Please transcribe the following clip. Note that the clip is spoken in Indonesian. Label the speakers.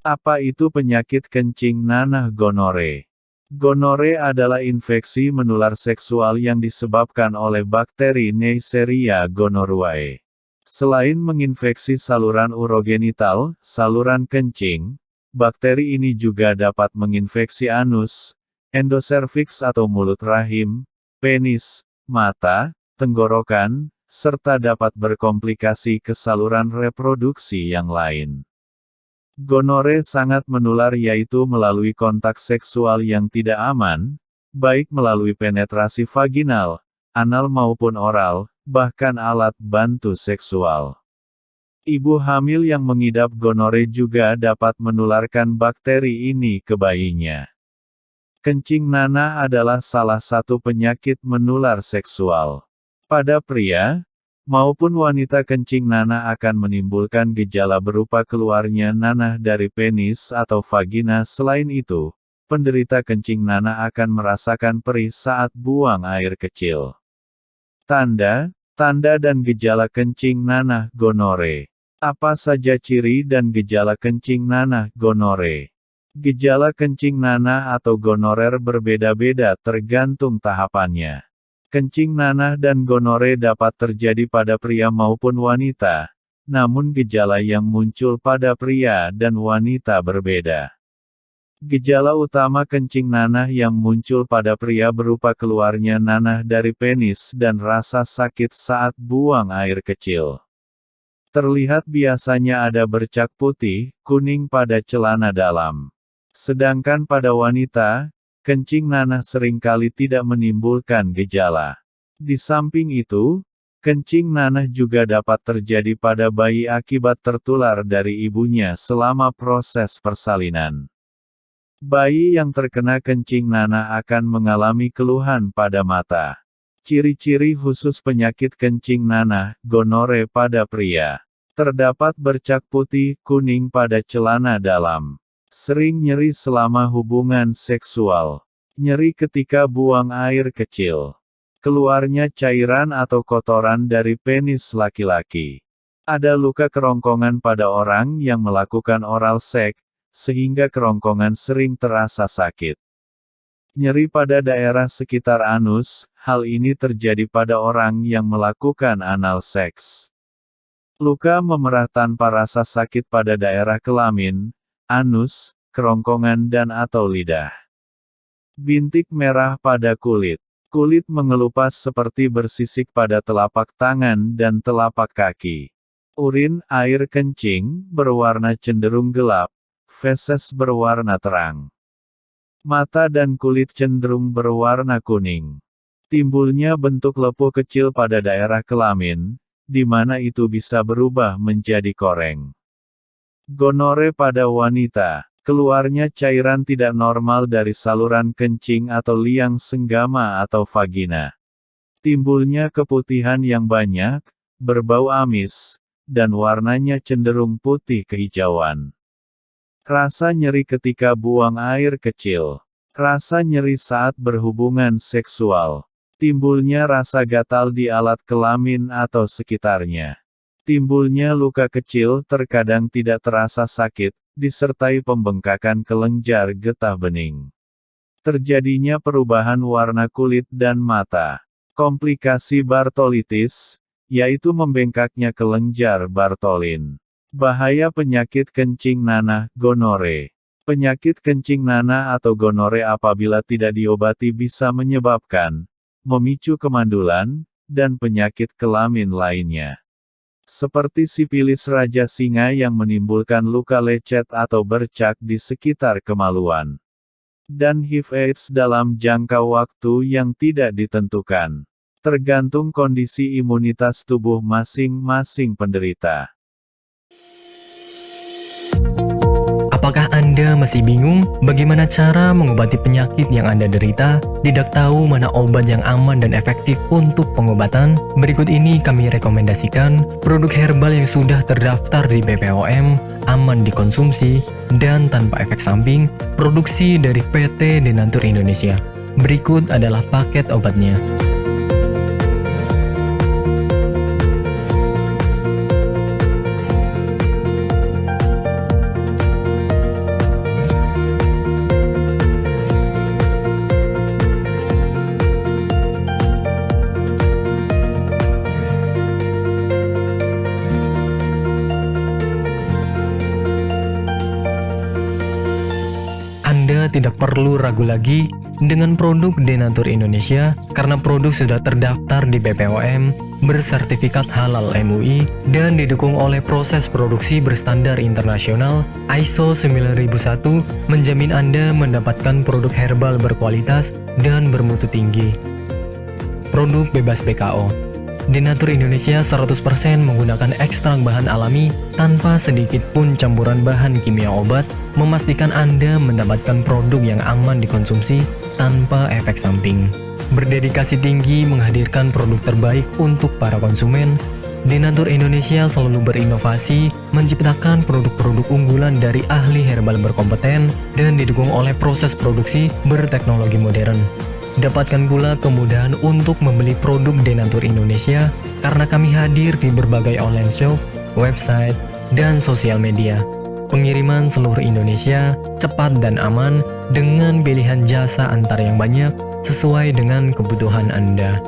Speaker 1: Apa itu penyakit kencing nanah gonore? Gonore adalah infeksi menular seksual yang disebabkan oleh bakteri Neisseria gonorrhoeae. Selain menginfeksi saluran urogenital, saluran kencing, bakteri ini juga dapat menginfeksi anus, endoservix atau mulut rahim, penis, mata, tenggorokan, serta dapat berkomplikasi ke saluran reproduksi yang lain. Gonore sangat menular yaitu melalui kontak seksual yang tidak aman, baik melalui penetrasi vaginal, anal maupun oral, bahkan alat bantu seksual. Ibu hamil yang mengidap gonore juga dapat menularkan bakteri ini ke bayinya. Kencing nanah adalah salah satu penyakit menular seksual. Pada pria maupun wanita, kencing nanah akan menimbulkan gejala berupa keluarnya nanah dari penis atau vagina. Selain itu, penderita kencing nanah akan merasakan perih saat buang air kecil. Tanda dan gejala kencing nanah gonore. Apa saja ciri dan gejala kencing nanah gonore? Gejala kencing nanah atau gonorer berbeda-beda tergantung tahapannya. Kencing nanah dan gonore dapat terjadi pada pria maupun wanita, namun gejala yang muncul pada pria dan wanita berbeda. Gejala utama kencing nanah yang muncul pada pria berupa keluarnya nanah dari penis dan rasa sakit saat buang air kecil. Terlihat biasanya ada bercak putih, kuning pada celana dalam. Sedangkan pada wanita, kencing nanah seringkali tidak menimbulkan gejala. Di samping itu, kencing nanah juga dapat terjadi pada bayi akibat tertular dari ibunya selama proses persalinan. Bayi yang terkena kencing nanah akan mengalami keluhan pada mata. Ciri-ciri khusus penyakit kencing nanah, gonore pada pria. Terdapat bercak putih, kuning pada celana dalam. Sering nyeri selama hubungan seksual. Nyeri ketika buang air kecil. Keluarnya cairan atau kotoran dari penis laki-laki. Ada luka kerongkongan pada orang yang melakukan oral seks, sehingga kerongkongan sering terasa sakit. Nyeri pada daerah sekitar anus, hal ini terjadi pada orang yang melakukan anal seks. Luka memerah tanpa rasa sakit pada daerah kelamin, anus, kerongkongan dan atau lidah. Bintik merah pada kulit. Kulit mengelupas seperti bersisik pada telapak tangan dan telapak kaki. Urin, air kencing, berwarna cenderung gelap, feses berwarna terang. Mata dan kulit cenderung berwarna kuning. Timbulnya bentuk lepuh kecil pada daerah kelamin, di mana itu bisa berubah menjadi koreng. Gonore pada wanita. Keluarnya cairan tidak normal dari saluran kencing atau liang senggama atau vagina. Timbulnya keputihan yang banyak, berbau amis, dan warnanya cenderung putih kehijauan. Rasa nyeri ketika buang air kecil. Rasa nyeri saat berhubungan seksual. Timbulnya rasa gatal di alat kelamin atau sekitarnya. Timbulnya luka kecil terkadang tidak terasa sakit, disertai pembengkakan kelenjar getah bening. Terjadinya perubahan warna kulit dan mata. Komplikasi Bartolitis, yaitu membengkaknya kelenjar Bartolin. Bahaya penyakit kencing nanah, gonore. Penyakit kencing nanah atau gonore apabila tidak diobati bisa menyebabkan, memicu kemandulan, dan penyakit kelamin lainnya. Seperti sipilis raja singa yang menimbulkan luka lecet atau bercak di sekitar kemaluan. Dan HIV/AIDS dalam jangka waktu yang tidak ditentukan. Tergantung kondisi imunitas tubuh masing-masing penderita.
Speaker 2: Apakah Anda masih bingung bagaimana cara mengobati penyakit yang Anda derita? Tidak tahu mana obat yang aman dan efektif untuk pengobatan? Berikut ini kami rekomendasikan produk herbal yang sudah terdaftar di BPOM, aman dikonsumsi, dan tanpa efek samping, produksi dari PT Denatur Indonesia. Berikut adalah paket obatnya. Anda tidak perlu ragu lagi dengan produk Denatur Indonesia karena produk sudah terdaftar di BPOM, bersertifikat halal MUI, dan didukung oleh proses produksi berstandar internasional ISO 9001 menjamin Anda mendapatkan produk herbal berkualitas dan bermutu tinggi. Produk bebas BKO. Denatur Indonesia 100% menggunakan ekstrak bahan alami tanpa sedikit pun campuran bahan kimia obat, memastikan Anda mendapatkan produk yang aman dikonsumsi tanpa efek samping. Berdedikasi tinggi menghadirkan produk terbaik untuk para konsumen, Denatur Indonesia selalu berinovasi, menciptakan produk-produk unggulan dari ahli herbal berkompeten dan didukung oleh proses produksi berteknologi modern. Dapatkan pula kemudahan untuk membeli produk Denatur Indonesia karena kami hadir di berbagai online shop, website, dan sosial media. Pengiriman seluruh Indonesia cepat dan aman dengan pilihan jasa antar yang banyak sesuai dengan kebutuhan Anda.